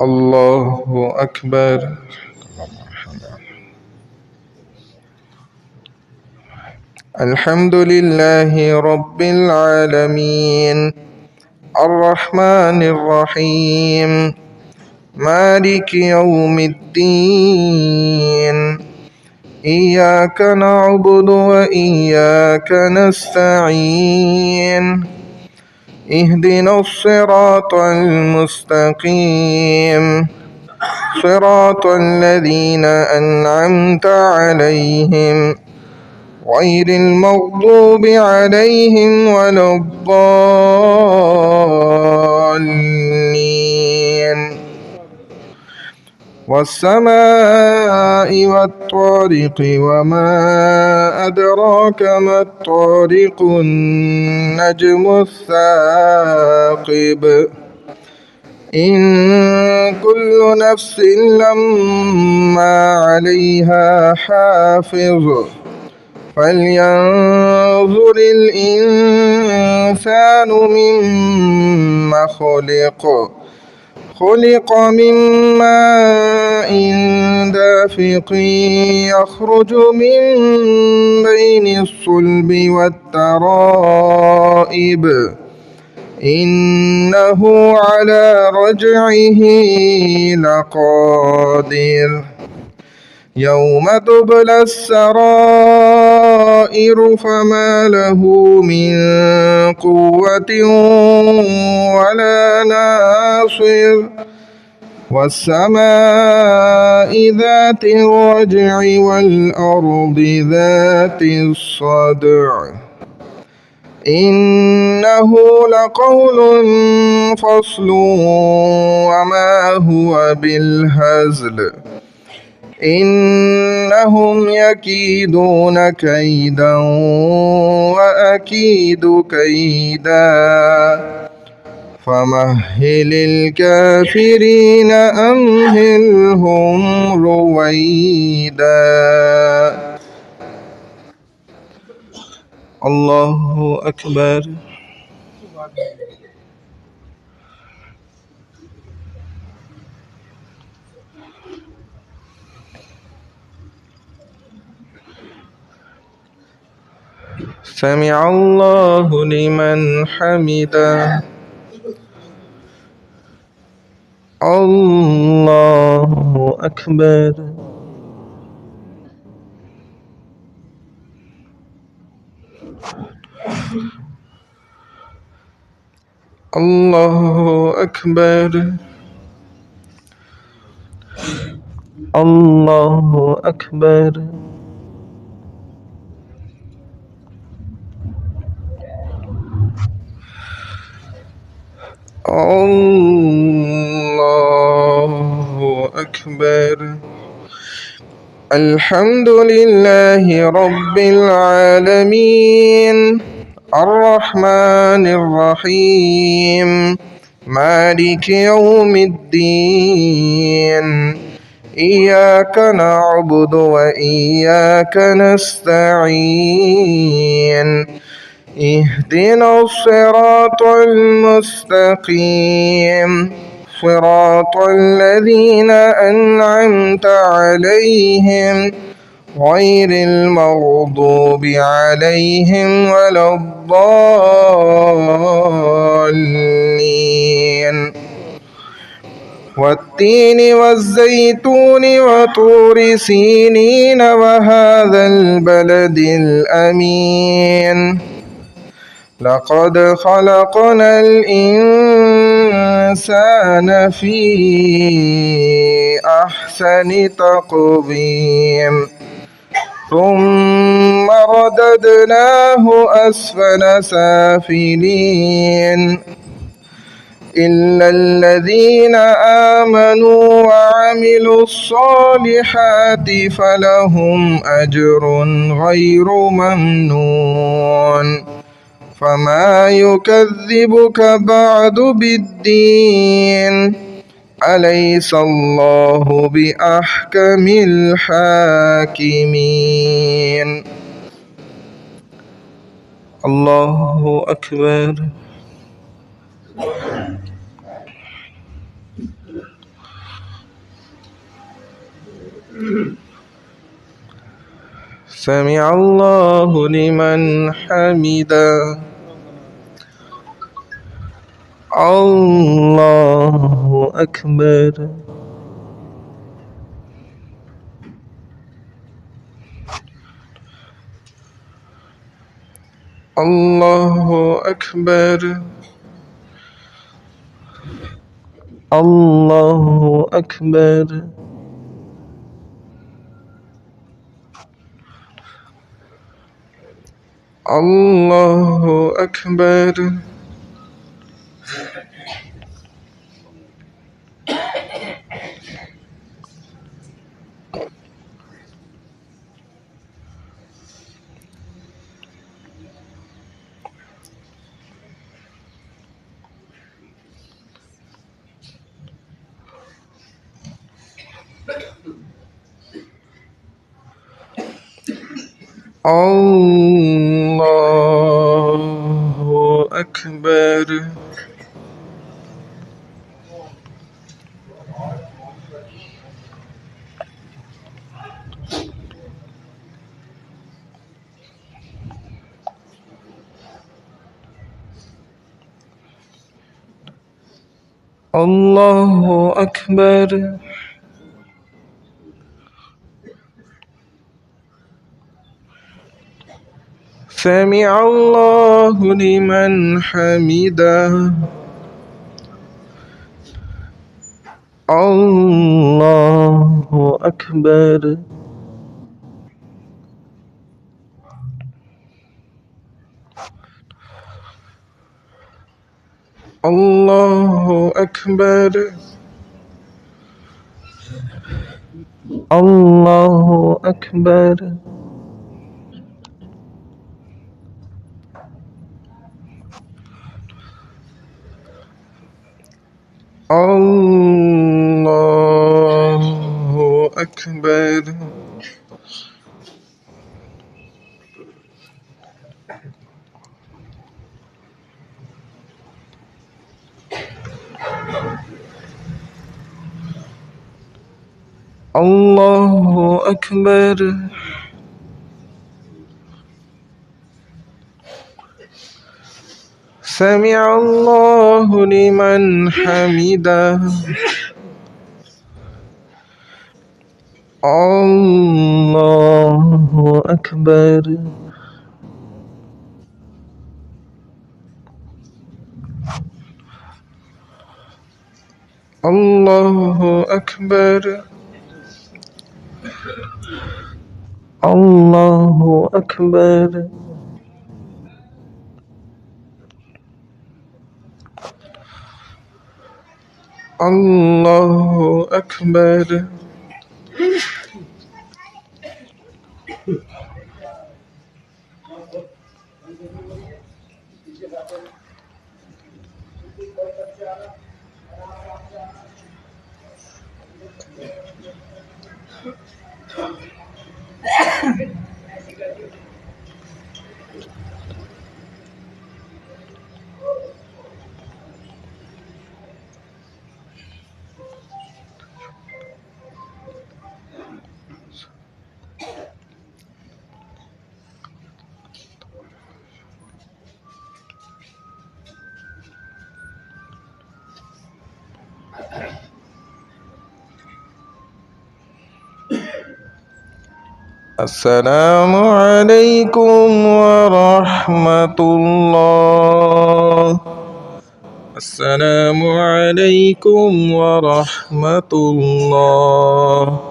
الله أكبر. الحمد لله رب العالمين الرحمن الرحيم مالك يوم الدين إياك نعبد وإياك نستعين اهدنا الصراط المستقيم صراط الذين أنعمت عليهم غير المغضوب عليهم ولا الضالين. والسماء والطارق وما أدراك ما الطارق النجم الثاقب إن كل نفس لما عليها حافظ فلينظر الإنسان مما خلق من ماء دافق يخرج من بين الصلب والترائب إنه على رجعه لقادر يوم تبلى السرائر فما له من قوة ولا ناصر والسماء ذات الرجع والأرض ذات الصدع إنه لقول فصل وما هو بالهزل إنهم يكيدون كيدا وأكيد كيدا فمهل الكافرين أمهلهم رويدا. الله أكبر. سمع الله لمن حمده. الله أكبر. الله أكبر. الله أكبر. الله أكبر. الحمد لله رب العالمين الرحمن الرحيم مالك يوم الدين إياك نعبد وإياك نستعين اهدنا الصراط المستقيم صراط الذين أنعمت عليهم غير المغضوب عليهم ولا الضالين. والتين والزيتون وطور سينين وهذا البلد الأمين لقد خلقنا الإنسان في أحسن تقويم ثم رددناه أسفل سافلين إلا الذين آمنوا وعملوا الصالحات فلهم أجر غير ممنون فما يكذبك بعد بالدين أليس الله بأحكم الحاكمين. الله أكبر. سمع الله لمن حمده الله أكبر الله أكبر الله أكبر الله أكبر الله أكبر الله أكبر سمع الله لمن حمده الله أكبر الله أكبر الله أكبر الله أكبر الله أكبر سمع الله لمن حمده الله أكبر الله أكبر الله أكبر الله أكبر السلام عليكم ورحمة الله. السلام عليكم ورحمة الله.